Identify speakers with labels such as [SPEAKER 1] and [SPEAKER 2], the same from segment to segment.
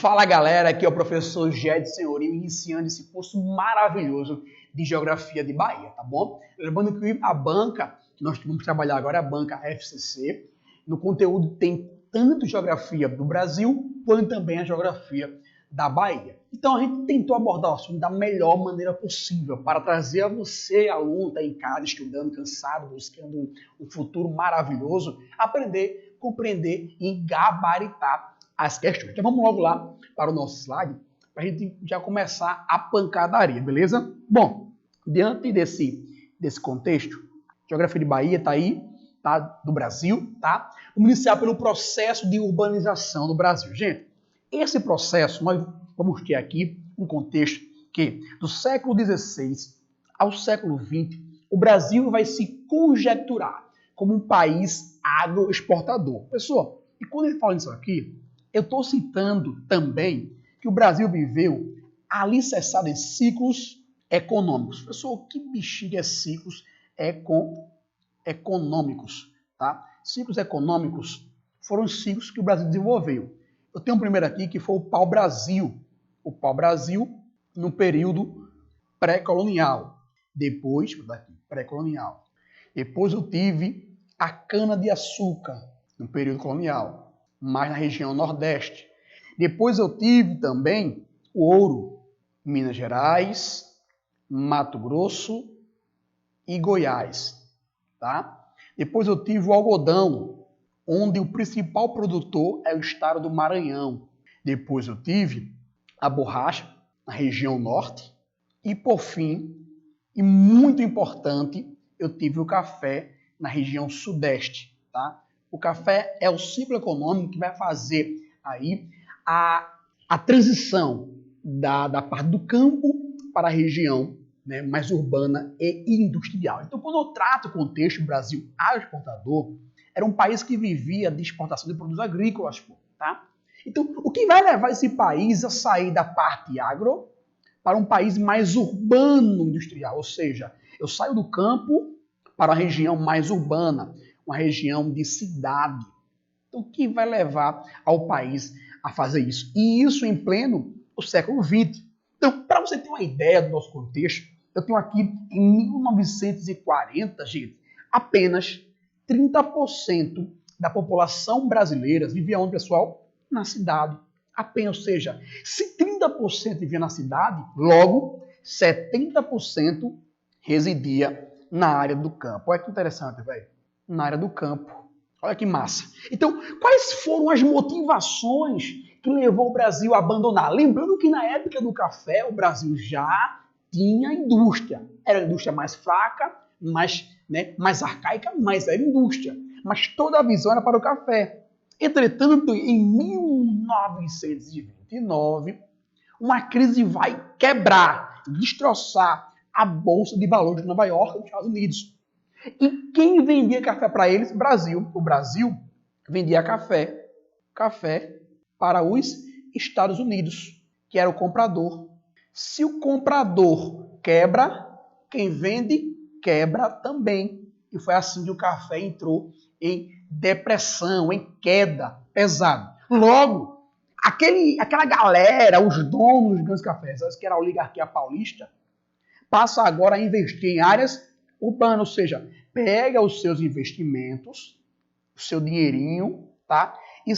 [SPEAKER 1] Fala galera, aqui é o professor Ged Senhorio, iniciando esse curso maravilhoso de Geografia de Bahia, tá bom? Lembrando que a banca que nós vamos trabalhar agora é a banca FCC. No conteúdo tem tanto Geografia do Brasil, quanto também a Geografia da Bahia. Então a gente tentou abordar o assunto da melhor maneira possível para trazer a você, aluno, está em casa, estudando, cansado, buscando um futuro maravilhoso, aprender, compreender e gabaritar as questões. Então vamos logo lá para o nosso slide, para a gente já começar a pancadaria, beleza? Bom, diante desse contexto, Geografia de Bahia está aí, tá? Do Brasil, tá? Vamos iniciar pelo processo de urbanização do Brasil. Gente, esse processo, nós vamos ter aqui um contexto que, do século XVI ao século XX, o Brasil vai se conjecturar como um país agroexportador. Pessoal, e quando ele fala isso aqui, eu estou citando também que o Brasil viveu alicerçado em ciclos econômicos. Pessoal, que bexiga é ciclos econômicos? Tá? Ciclos econômicos foram os ciclos que o Brasil desenvolveu. Eu tenho um primeiro aqui que foi o pau-brasil. O pau-brasil no período pré-colonial. Depois, pré-colonial. Depois eu tive a cana-de-açúcar no período colonial, mais na região Nordeste. Depois eu tive também o ouro, Minas Gerais, Mato Grosso e Goiás. Tá? Depois eu tive o algodão, onde o principal produtor é o estado do Maranhão. Depois eu tive a borracha, na região Norte. E por fim, e muito importante, eu tive o café na região Sudeste. Tá? O café é o ciclo econômico que vai fazer aí a transição da parte do campo para a região, né, mais urbana e industrial. Então, quando eu trato o contexto Brasil agroexportador, era um país que vivia de exportação de produtos agrícolas. Tá? Então, o que vai levar esse país a sair da parte agro para um país mais urbano industrial? Ou seja, eu saio do campo para a região mais urbana, uma região de cidade. Então, o que vai levar ao país a fazer isso? E isso em pleno o século XX. Então, para você ter uma ideia do nosso contexto, eu tenho aqui em 1940, gente, apenas 30% da população brasileira vivia onde, pessoal? Na cidade. Apenas, ou seja, se 30% vivia na cidade, logo 70% residia na área do campo. Olha que interessante, velho. Na área do campo. Olha que massa. Então, quais foram as motivações que levou o Brasil a abandonar? Lembrando que na época do café, o Brasil já tinha indústria. Era a indústria mais fraca, mais arcaica, mas era indústria. Mas toda a visão era para o café. Entretanto, em 1929, uma crise vai quebrar, destroçar a Bolsa de Valores de Nova York, nos Estados Unidos. E quem vendia café para eles? Brasil. O Brasil vendia café para os Estados Unidos, que era o comprador. Se o comprador quebra, quem vende quebra também. E foi assim que o café entrou em depressão, em queda pesada. Logo, aquela galera, os donos dos grandes cafés, que era a oligarquia paulista, passa agora a investir em áreas urbanas, ou seja, pega os seus investimentos, o seu dinheirinho, tá? E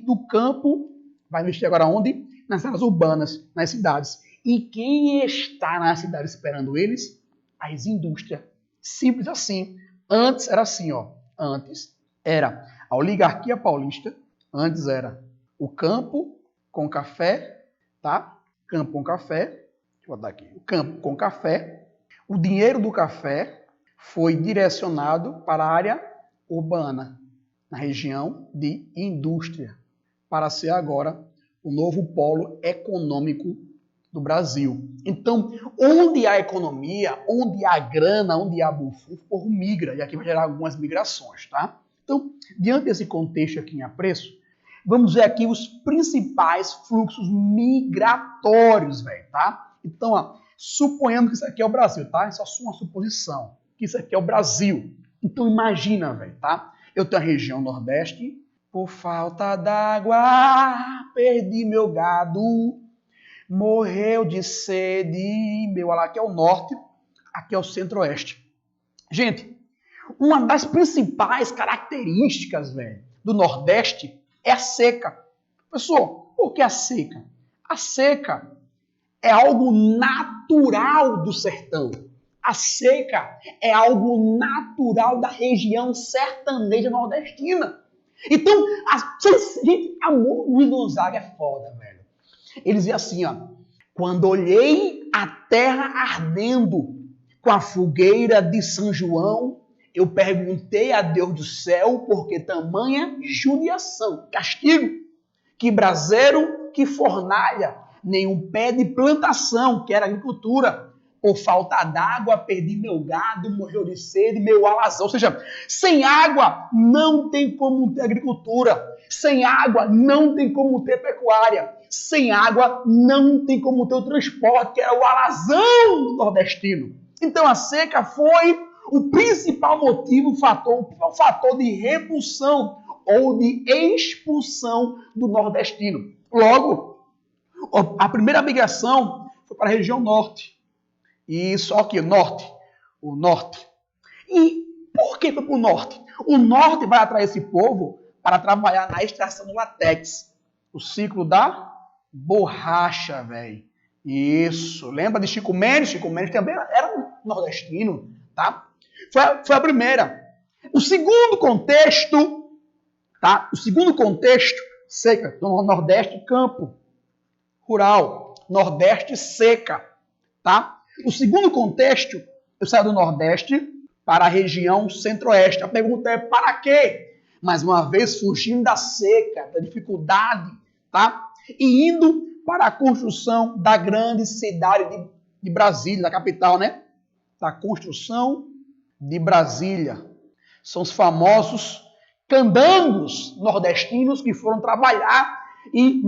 [SPEAKER 1] do campo vai investir agora onde? Nas áreas urbanas, nas cidades. E quem está na cidade esperando eles? As indústrias. Simples assim. Antes era assim, ó. Antes era a oligarquia paulista, antes era o campo com café, tá? Campo com café. Deixa eu botar aqui. O campo com café. O dinheiro do café foi direcionado para a área urbana, na região de indústria, para ser agora o novo polo econômico do Brasil. Então, onde há economia, onde há grana, onde há bufo, o povo migra, e aqui vai gerar algumas migrações, tá? Então, diante desse contexto aqui em apreço, vamos ver aqui os principais fluxos migratórios, velho, tá? Então, ó, suponhamos que isso aqui é o Brasil, tá? Isso é só uma suposição, que isso aqui é o Brasil. Então, imagina, velho, tá? Eu tenho a região Nordeste, Por falta d'água, perdi meu gado, morreu de sede. Meu, olha lá, aqui é o norte, aqui é o centro-oeste. Gente, uma das principais características, velho, do Nordeste é a seca. Pessoal, por que a seca? A seca é algo natural do sertão. A seca é algo natural da região sertaneja nordestina. Então, gente, amor, Luiz Gonzaga é foda, velho. Ele dizia assim, ó: quando olhei a terra ardendo com a fogueira de São João, eu perguntei a Deus do céu por que tamanha judiação, castigo, que braseiro, que fornalha, nenhum pé de plantação, que era agricultura. Por falta d'água, perdi meu gado, morreu de sede, meu alazão. Ou seja, sem água não tem como ter agricultura. Sem água não tem como ter pecuária. Sem água não tem como ter o transporte, que era o alazão do nordestino. Então a seca foi o principal motivo, o fator de repulsão ou de expulsão do nordestino. Logo, a primeira migração foi para a região norte. E só que o norte. E por que foi para o norte? O norte vai atrair esse povo para trabalhar na extração do látex. O ciclo da borracha, velho. Isso. Lembra de Chico Mendes? Chico Mendes também era nordestino, tá? Foi a primeira. O segundo contexto, tá? O segundo contexto, seca. No Nordeste, campo. Rural. Nordeste, seca, tá? O segundo contexto, eu saio do Nordeste para a região Centro-Oeste. A pergunta é: para quê? Mais uma vez, fugindo da seca, da dificuldade, tá? E indo para a construção da grande cidade de Brasília, da capital, né? Da construção de Brasília. São os famosos candangos nordestinos que foram trabalhar e,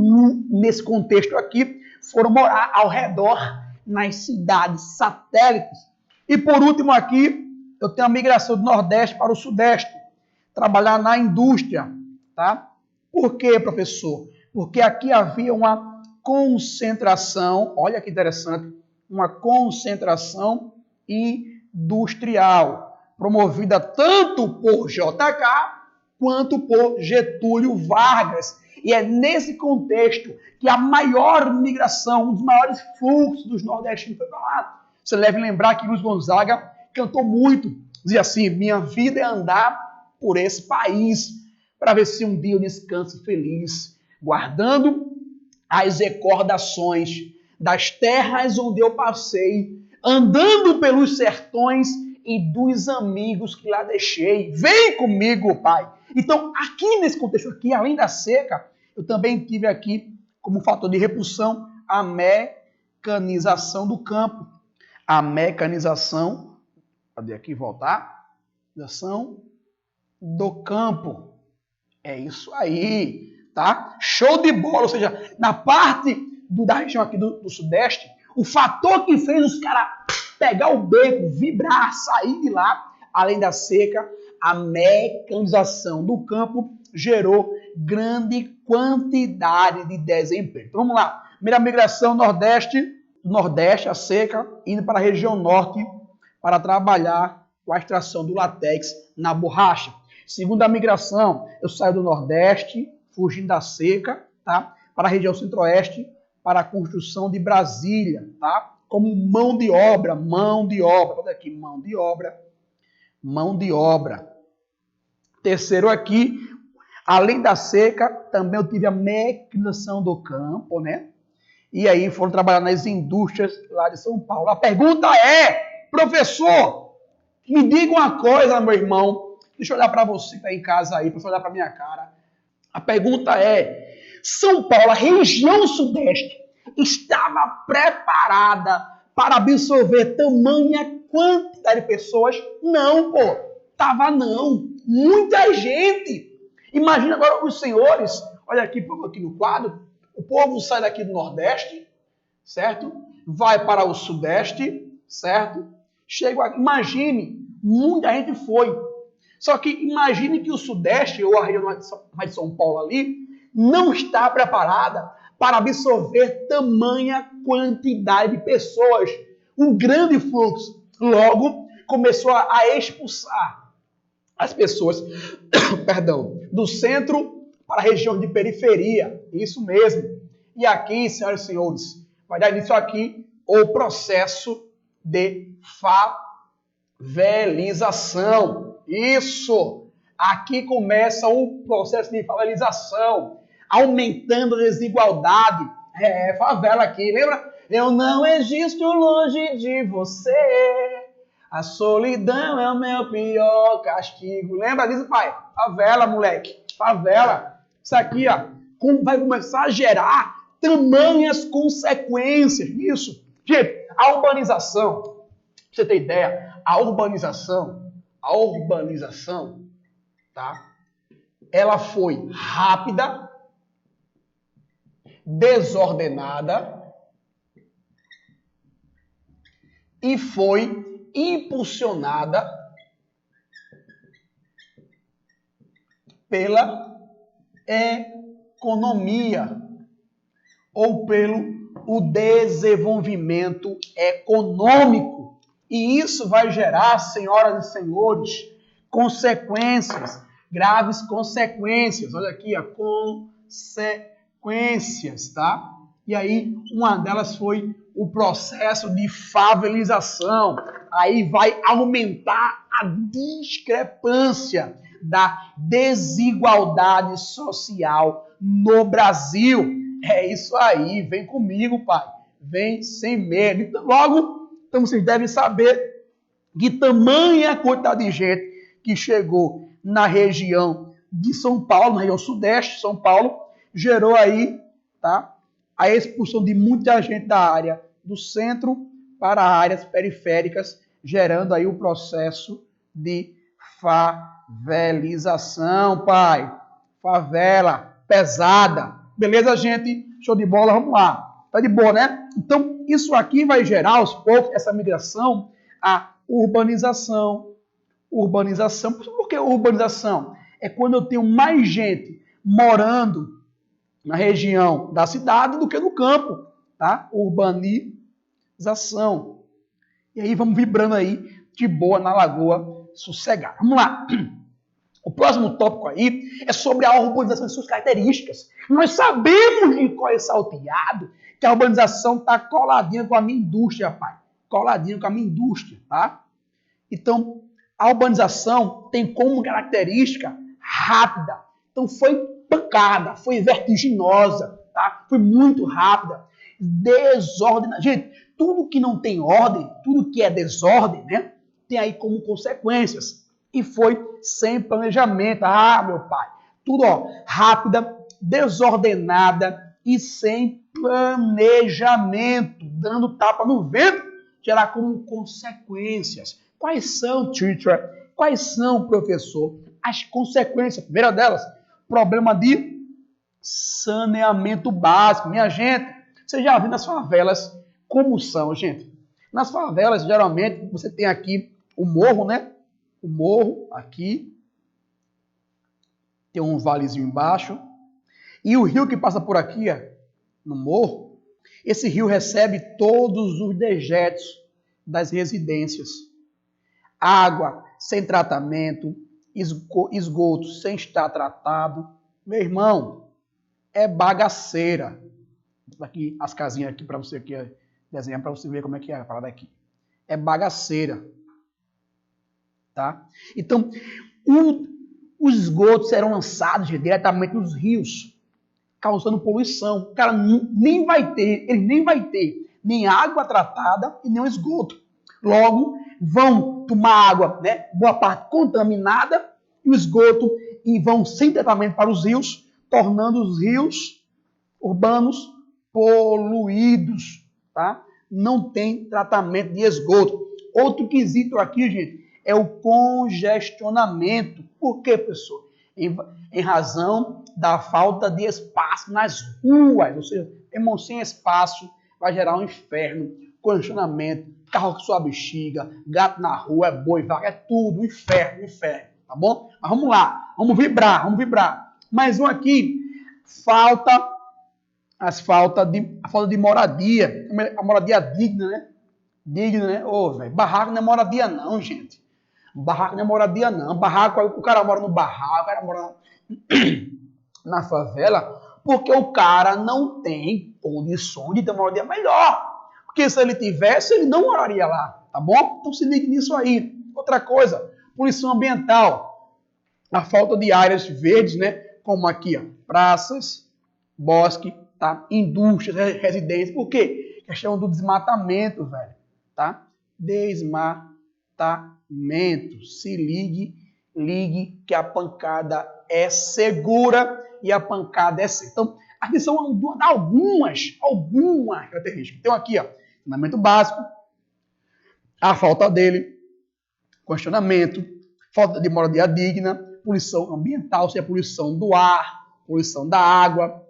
[SPEAKER 1] nesse contexto aqui, foram morar ao redor nas cidades satélites. E por último aqui, eu tenho a migração do Nordeste para o Sudeste, trabalhar na indústria, tá? Por quê, professor? Porque aqui havia uma concentração, olha que interessante, uma concentração industrial, promovida tanto por JK quanto por Getúlio Vargas. E é nesse contexto que a maior migração, um dos maiores fluxos dos nordestinos foi para lá. Você deve lembrar que Luiz Gonzaga cantou muito. Dizia assim: minha vida é andar por esse país para ver se um dia eu descanso feliz, guardando as recordações das terras onde eu passei, andando pelos sertões e dos amigos que lá deixei. Vem comigo, pai. Então, aqui nesse contexto aqui, além da seca, eu também tive aqui como fator de repulsão a mecanização do campo. A mecanização, cadê aqui voltar? Mecanização do campo. É isso aí, tá? Show de bola, ou seja, na parte da região aqui do Sudeste, o fator que fez os caras pegar o beco, vibrar, sair de lá, além da seca, a mecanização do campo gerou grande quantidade de desemprego. Então vamos lá. Primeira migração Nordeste, a seca, indo para a região Norte para trabalhar com a extração do látex na borracha. Segunda migração, eu saio do Nordeste, fugindo da seca, tá? Para a região Centro-Oeste, para a construção de Brasília, tá? Como mão de obra. Olha aqui, mão de obra. Terceiro aqui, além da seca, também eu tive a mecanização do campo, né? E aí foram trabalhar nas indústrias lá de São Paulo. A pergunta é: professor, me diga uma coisa, meu irmão. Deixa eu olhar para você que está em casa aí, para você olhar para minha cara. A pergunta é: São Paulo, a região Sudeste, estava preparada para absorver tamanha quantidade de pessoas? Não, pô. Tava não. Muita gente. Imagina agora os senhores, olha aqui no quadro, o povo sai daqui do Nordeste, certo? Vai para o Sudeste, certo? Chega aqui, imagine, muita gente foi. Só que imagine que o Sudeste, ou a região mais de São Paulo ali, não está preparada para absorver tamanha quantidade de pessoas. Um grande fluxo. Logo, começou a expulsar as pessoas perdão, do centro para a região de periferia. Isso mesmo. E aqui, senhoras e senhores, vai dar início aqui o processo de favelização. Isso! Aqui começa o processo de favelização, aumentando a desigualdade. Favela aqui, lembra? Eu não existo longe de você. A solidão é o meu pior castigo. Lembra disso, pai? Favela, moleque. Favela. Isso aqui, ó, vai começar a gerar tamanhas consequências. Isso. Gente, a urbanização, pra você ter ideia, a urbanização, tá? Ela foi rápida, desordenada e foi impulsionada pela economia ou pelo o desenvolvimento econômico. E isso vai gerar, senhoras e senhores, consequências, graves consequências. Olha aqui, consequências, tá? E aí, uma delas foi o processo de favelização. Aí vai aumentar a discrepância da desigualdade social no Brasil. É isso aí, vem comigo, pai. Vem sem medo. Então, logo, então vocês devem saber que tamanha quantidade de gente que chegou na região de São Paulo, na região sudeste de São Paulo, gerou aí, tá, a expulsão de muita gente da área do centro para áreas periféricas, gerando aí o processo de favelização, pai. Favela, pesada. Beleza, gente? Show de bola, vamos lá. Tá de boa, né? Então, isso aqui vai gerar, aos poucos, essa migração, a urbanização. Urbanização. Por que urbanização? É quando eu tenho mais gente morando na região da cidade do que no campo, tá? Urbanização. E aí vamos vibrando aí de boa na lagoa sossegada. Vamos lá. O próximo tópico aí é sobre a urbanização e suas características. Nós sabemos de qual é salteado que a urbanização está coladinha com a minha indústria, pai. Coladinha com a minha indústria, tá? Então, a urbanização tem como característica rápida. Então, foi pancada, foi vertiginosa, tá? Foi muito rápida. Desordenada. Gente, tudo que não tem ordem, tudo que é desordem, né? Tem aí como consequências. E foi sem planejamento. Ah, meu pai. Tudo, ó, rápida, desordenada e sem planejamento. Dando tapa no vento, gerar como consequências. Quais são, teacher? Quais são, professor? As consequências. A primeira delas, problema de saneamento básico. Minha gente, você já viu nas favelas como são, gente? Nas favelas, geralmente, você tem aqui o morro, né? O morro aqui, tem um valezinho embaixo, e o rio que passa por aqui, ó, no morro, esse rio recebe todos os dejetos das residências. Água sem tratamento, esgoto sem estar tratado. Meu irmão, é bagaceira. Aqui, as casinhas aqui para você aqui, desenhar para você ver como é que é a parada aqui. É bagaceira. Tá? Então, os esgotos serão lançados diretamente nos rios, causando poluição. O cara ele nem vai ter nem água tratada e nem esgoto. Logo, vão tomar água, né, boa parte contaminada, e o esgoto, e vão sem tratamento para os rios, tornando os rios urbanos poluídos. Tá? Não tem tratamento de esgoto. Outro quesito aqui, gente, é o congestionamento. Por quê, pessoal? Em razão da falta de espaço nas ruas. Ou seja, irmão, sem espaço vai gerar um inferno, congestionamento, carro com sua bexiga, gato na rua, é boi, vaca, é tudo, inferno, inferno. tá bom? Mas vamos lá, vamos vibrar. Mais um aqui, a falta de moradia, a moradia digna, né? Digna, né? Ô, velho, barraco não é moradia não, gente. Barraco não é moradia não. Barraco, o cara mora no barraco, o cara mora na favela, porque o cara não tem condições de ter uma moradia melhor. Porque se ele tivesse, ele não moraria lá, tá bom? Então se ligue nisso aí. Outra coisa, poluição ambiental. A falta de áreas verdes, né? Como aqui, ó, praças, bosque, tá? Indústrias, residências. Por quê? Questão do desmatamento, velho, tá? Desmatamento. Se ligue que a pancada é segura e a pancada é certa. Então, aqui são algumas características. Então aqui, ó, treinamento básico, a falta dele, questionamento, falta de moradia digna, poluição ambiental, seja poluição do ar, poluição da água,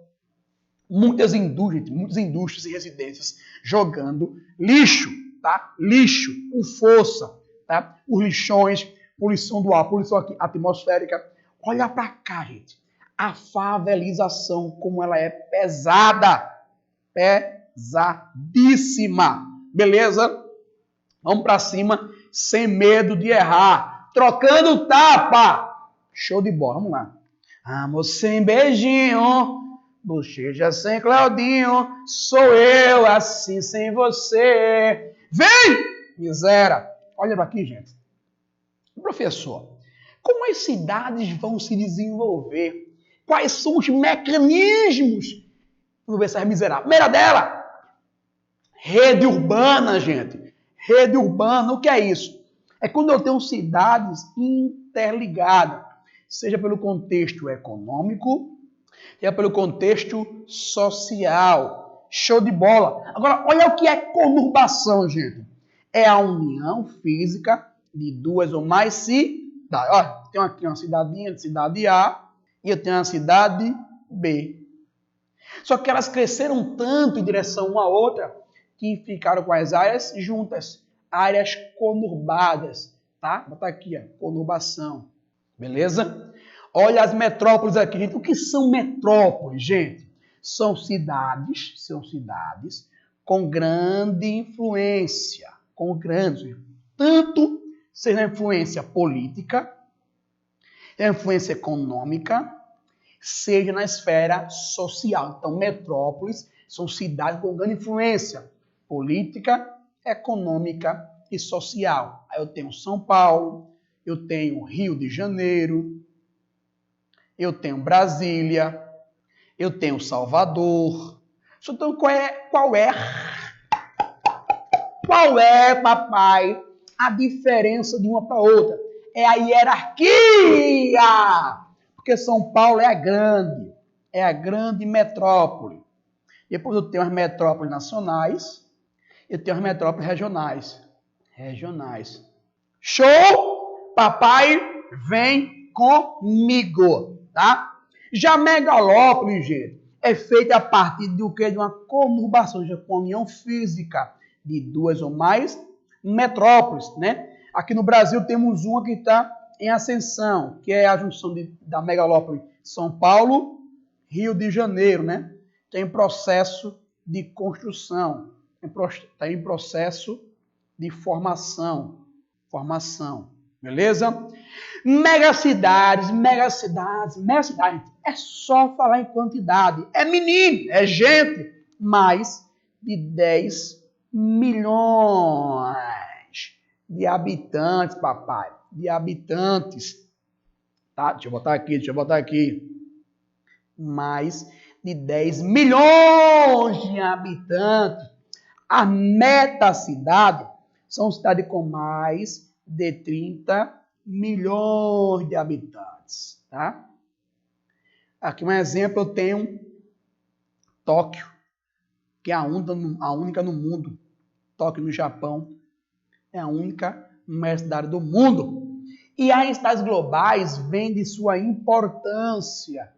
[SPEAKER 1] muitas indústrias e residências jogando lixo, tá? Lixo, com força, tá? Os lixões, poluição do ar, poluição atmosférica. Olha para cá, gente. A favelização, como ela é pesada. Pesadíssima. Beleza? Vamos para cima, sem medo de errar. Trocando tapa. Show de bola. Vamos lá. Amor sem beijinho, bochecha sem Claudinho, sou eu assim sem você. Vem, miséria. Olha para aqui, gente. Professor, como as cidades vão se desenvolver? Quais são os mecanismos? Vamos ver se é miserável. Primeira dela, rede urbana, gente. Rede urbana, o que é isso? É quando eu tenho cidades interligadas, seja pelo contexto econômico, seja pelo contexto social. Show de bola. Agora, olha o que é conurbação, gente. É a união física de duas ou mais cidades. Olha, tenho aqui uma cidadinha de cidade A e eu tenho uma cidade B. Só que elas cresceram tanto em direção uma à outra que ficaram com as áreas juntas, áreas conurbadas, tá? Vou botar aqui, ó, conurbação. Beleza? Olha as metrópoles aqui, gente. O que são metrópoles, gente? São cidades com grande influência, tanto seja influência política, influência econômica, seja na esfera social. Então, metrópoles são cidades com grande influência política, econômica e social. Aí eu tenho São Paulo, eu tenho Rio de Janeiro, eu tenho Brasília, eu tenho Salvador. Então, qual é, papai, a diferença de uma para outra? É a hierarquia! Porque São Paulo é a grande metrópole. Depois eu tenho as metrópoles nacionais, eu tenho as metrópoles regionais. Show? Papai, vem comigo, tá? Já a megalópole, gente, é feita a partir do quê? De uma conurbação, de uma união física de duas ou mais metrópoles, né? Aqui no Brasil temos uma que está em ascensão, que é a junção da megalópole São Paulo, Rio de Janeiro, né? Tem processo de construção, está em processo de formação, beleza? Megacidades, é só falar em quantidade, é menino, é gente, mais de 10 milhões de habitantes, papai, tá? Deixa eu botar aqui, mais de 10 milhões de habitantes. A metacidade são cidades com mais de 30 milhões de habitantes, tá? Aqui um exemplo, eu tenho Tóquio, que é a única no mundo. Tóquio, no Japão, é a única maior cidade do mundo. E as cidades globais vêm de sua importância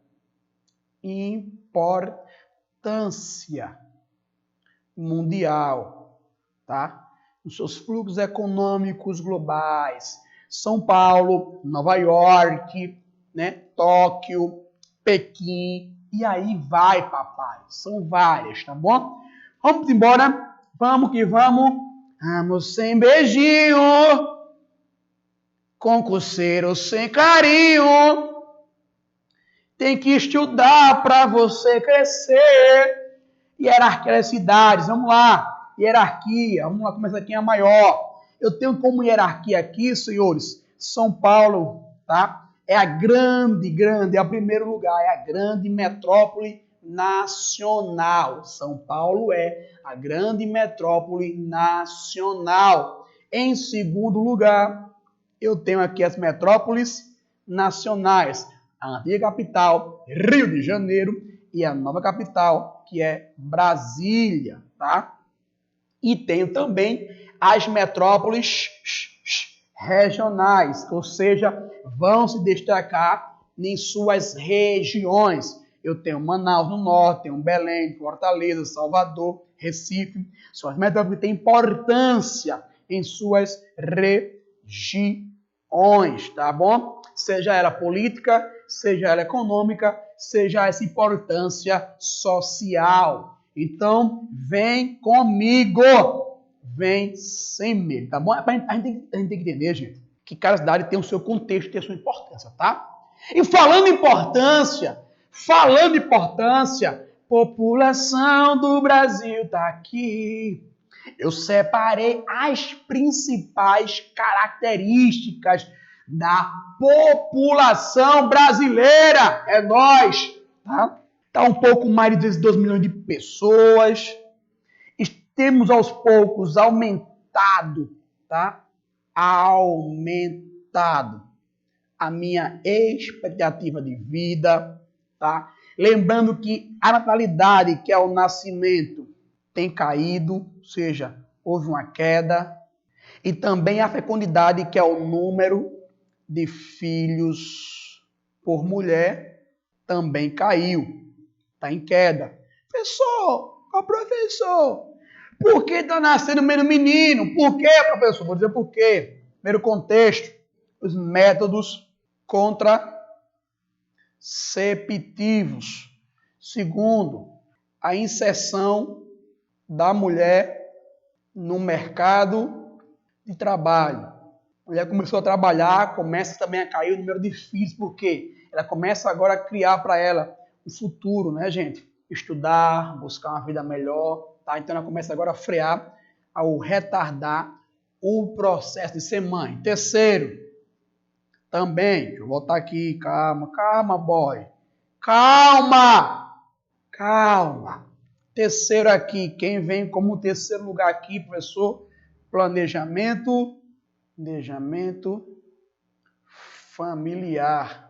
[SPEAKER 1] mundial, tá? Os seus fluxos econômicos globais, São Paulo, Nova York, né? Tóquio, Pequim, e aí vai, papai. São várias, tá bom? Vamos embora. Vamos que vamos. Vamos sem beijinho, concurseiro sem carinho. Tem que estudar para você crescer. Hierarquia das cidades, vamos lá. Hierarquia, vamos lá, começa aqui a maior. Eu tenho como hierarquia aqui, senhores, São Paulo, tá? É a grande, é o primeiro lugar, é a grande metrópole nacional. São Paulo é a grande metrópole nacional. Em segundo lugar, eu tenho aqui as metrópoles nacionais. A antiga capital, Rio de Janeiro, e a nova capital, que é Brasília, tá? E tenho também as metrópoles regionais, ou seja, vão se destacar em suas regiões. Eu tenho Manaus no norte, tenho Belém, Fortaleza, Salvador, Recife. São as metrópoles que têm importância em suas regiões, tá bom? Seja ela política, seja ela econômica, seja essa importância social. Então, vem comigo. Vem sem medo, tá bom? A gente tem que entender, gente, que cada cidade tem o seu contexto, tem a sua importância, tá? E falando em importância, população do Brasil tá aqui. Eu separei as principais características da população brasileira. É nós, tá? Tá um pouco mais de 2 milhões de pessoas. Temos aos poucos aumentado, tá? Aumentado a minha expectativa de vida, tá? Lembrando que a natalidade, que é o nascimento, tem caído, ou seja, houve uma queda. E também a fecundidade, que é o número de filhos por mulher, também caiu. Está em queda. Professor, por que está nascendo menos menino? Por quê, professor? Vou dizer por quê. Primeiro contexto, os métodos contraceptivos. Segundo, a inserção da mulher no mercado de trabalho. A mulher começou a trabalhar, começa também a cair o número de filhos, por quê? Ela começa agora a criar para ela um futuro, né, gente? Estudar, buscar uma vida melhor, tá? Então ela começa agora a frear, ao retardar o processo de ser mãe. Terceiro, também, deixa eu voltar aqui, calma, boy. Calma. Terceiro aqui, quem vem como terceiro lugar aqui, professor? Planejamento familiar,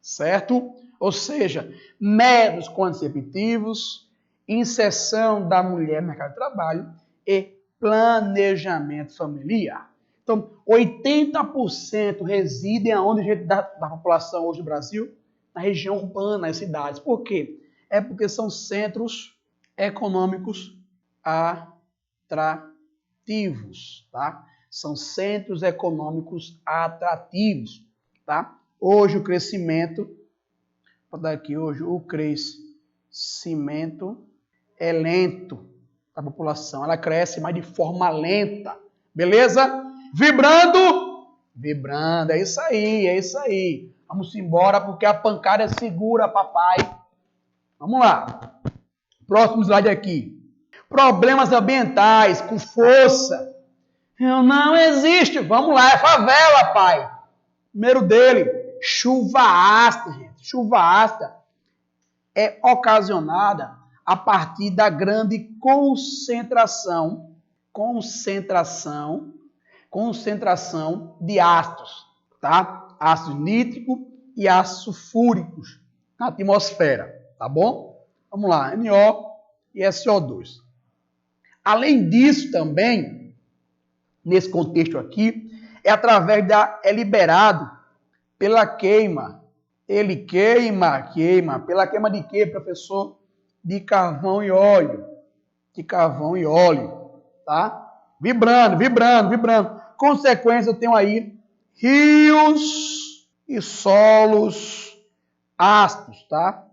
[SPEAKER 1] certo? Ou seja, métodos contraceptivos, inserção da mulher no mercado de trabalho e planejamento familiar. Então, 80% residem aonde gente da população hoje do Brasil, na região urbana, nas cidades. Por quê? É porque são centros econômicos atrativos, tá? São centros econômicos atrativos, tá? Hoje o crescimento é lento da população. Ela cresce, mas de forma lenta. Beleza? Vibrando, é isso aí. Vamos embora porque a pancada é segura, papai. Vamos lá. Próximo slide aqui. Problemas ambientais com força. Não existe. Vamos lá, é favela, pai. Primeiro dele, chuva ácida, gente. Chuva ácida é ocasionada a partir da grande concentração de ácidos, tá? Ácido nítrico e ácidos sulfúricos na atmosfera, tá bom? Vamos lá, NO e SO2. Além disso também, nesse contexto aqui, é liberado pela queima. Ele queima. Pela queima de quê, professor? De carvão e óleo. Tá? Vibrando. Consequência, eu tenho aí rios e solos ácidos, tá?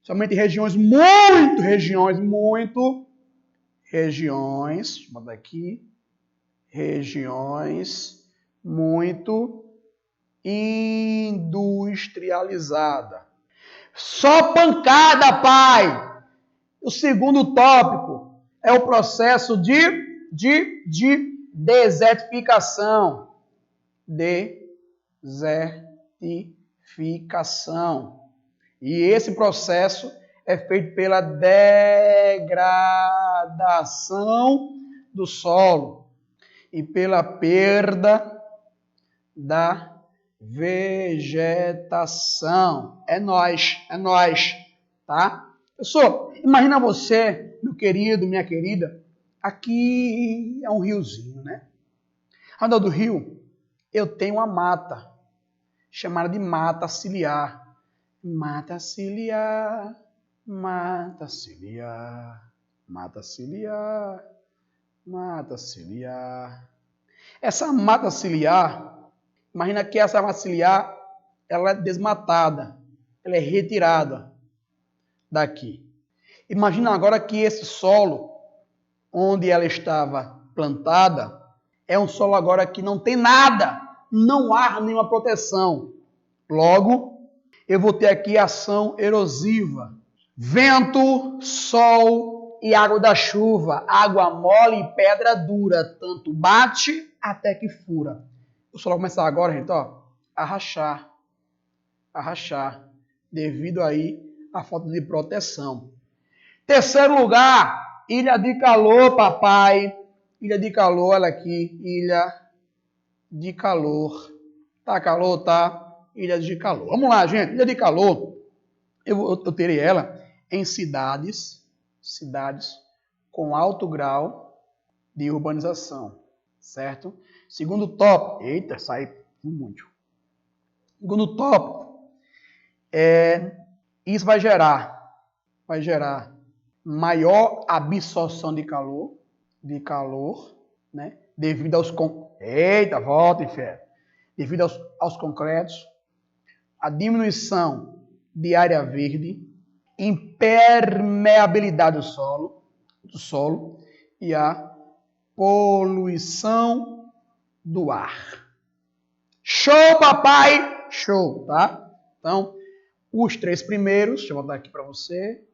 [SPEAKER 1] Somente regiões muito, deixa eu botar aqui, regiões muito industrializada. Só pancada, pai! O segundo tópico é o processo de desertificação. Desertificação. E esse processo é feito pela degradação do solo e pela perda da vegetação. É nós, tá? Pessoal, imagina você, meu querido, minha querida, aqui é um riozinho, né? Ao redor do rio, eu tenho uma mata, chamada de mata ciliar. Mata ciliar, mata ciliar, mata ciliar, mata ciliar. Essa mata ciliar, imagina que essa mata ciliar, ela é desmatada, ela é retirada daqui. Imagina agora que esse solo, onde ela estava plantada, é um solo agora que não tem nada, não há nenhuma proteção. Logo, eu vou ter aqui ação erosiva. Vento, sol e água da chuva. Água mole e pedra dura. Tanto bate até que fura. O solo vai começar agora, gente, ó, a rachar. A rachar. Devido aí à falta de proteção. Terceiro lugar, Ilha de Calor, papai. Ilha de Calor, olha aqui. Ilha de Calor. Tá calor, tá? Ilha de Calor. Vamos lá, gente. Ilha de Calor, eu terei ela em cidades com alto grau de urbanização, certo? Segundo tópico, eita, sai muito. Segundo tópico, isso vai gerar maior absorção de calor, né? Devido aos devido aos concretos, a diminuição de área verde, impermeabilidade do solo e a poluição do ar. Show, papai! Show, tá? Então, os três primeiros, deixa eu botar aqui para você.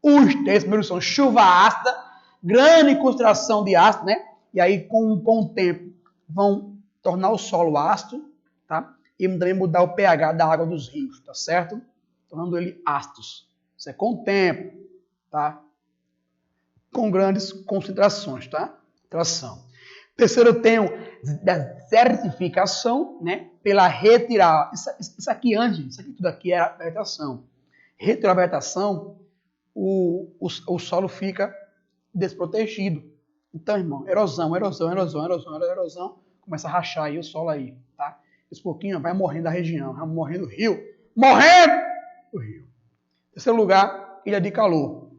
[SPEAKER 1] Os três primeiros são chuva ácida, grande concentração de ácido, né? E aí, com o tempo, vão tornar o solo ácido, tá? E também mudar o pH da água dos rios, tá certo? Tornando ele ácidos. Isso é com o tempo, tá? Com grandes concentrações, tá? Tração. Terceiro, eu tenho desertificação, né? Pela retirada. Isso aqui tudo aqui é a vegetação. Retirar a vegetação, o solo fica desprotegido. Então, irmão, erosão. Começa a rachar aí o solo aí, tá? Esse pouquinho vai morrendo a região, vai morrendo o rio. Morrendo o rio. Terceiro lugar, Ilha de Calor.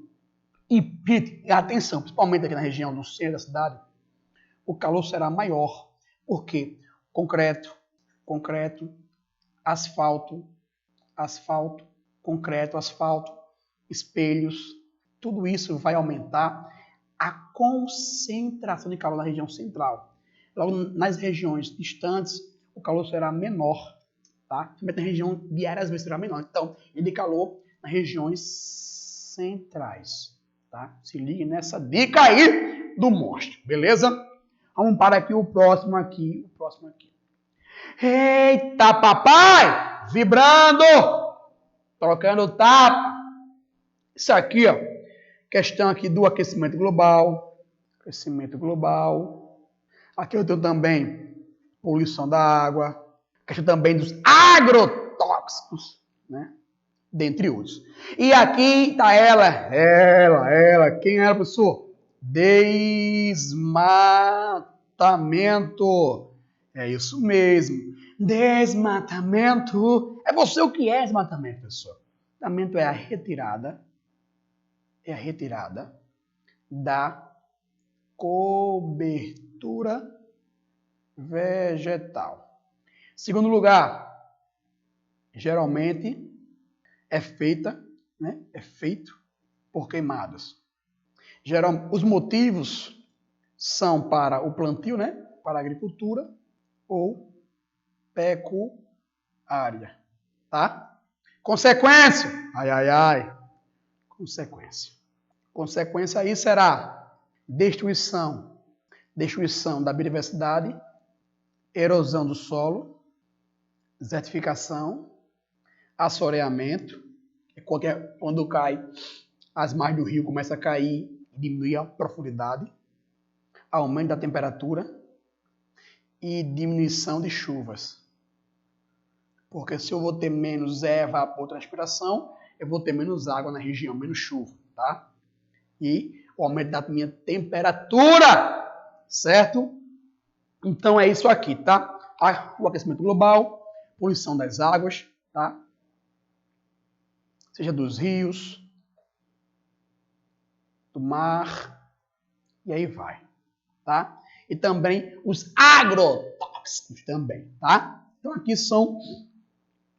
[SPEAKER 1] E, gente, atenção, principalmente aqui na região do centro da cidade, o calor será maior. Por quê? Concreto, asfalto, concreto, asfalto, espelhos. Tudo isso vai aumentar a concentração de calor na região central. Logo, nas regiões distantes, o calor será menor, tá? Também na região de áreas vezes será menor. Então, ele de calor nas regiões centrais, tá? Se ligue nessa dica aí do monstro, beleza? Vamos para aqui o próximo aqui. Eita, papai! Vibrando! Trocando tapa. Isso aqui, ó. Questão aqui do aquecimento global. Aqui eu tenho também poluição da água. Questão também dos agrotóxicos, né? Dentre outros. E aqui está ela. Quem é, professor? Desmatamento. É isso mesmo. Desmatamento. É você o que é desmatamento, professor? Desmatamento é a retirada da cobertura vegetal. Segundo lugar, geralmente é feito por queimadas. Os motivos são para o plantio, para a agricultura ou pecuária, tá? Consequência, consequência aí será destruição da biodiversidade, erosão do solo, desertificação, assoreamento, quando cai as margens do rio começa a cair e diminuir a profundidade, aumento da temperatura e diminuição de chuvas. Porque se eu vou ter menos evapotranspiração, eu vou ter menos água na região, menos chuva, tá? E o aumento da minha temperatura, certo? Então é isso aqui, tá? O aquecimento global, poluição das águas, tá? Seja dos rios, do mar, e aí vai, tá? E também os agrotóxicos também, tá? Então aqui são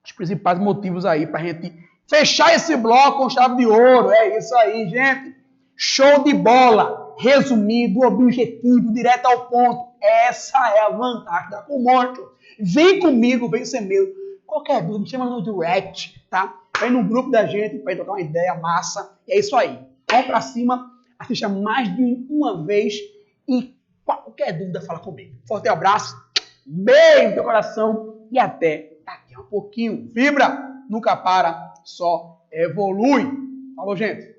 [SPEAKER 1] os principais motivos aí para a gente fechar esse bloco com chave de ouro. É isso aí, gente. Show de bola. Resumido, objetivo, direto ao ponto. Essa é a vantagem da Comorto. Vem comigo, vem ser meu. Qualquer dúvida, me chama no direct, tá? Vem no grupo da gente para trocar uma ideia massa. E é isso aí. Vamos pra cima, assista mais de uma vez e qualquer dúvida fala comigo. Forte abraço, beijo no teu coração e até daqui a um pouquinho. Vibra, nunca para, só evolui. Falou, gente.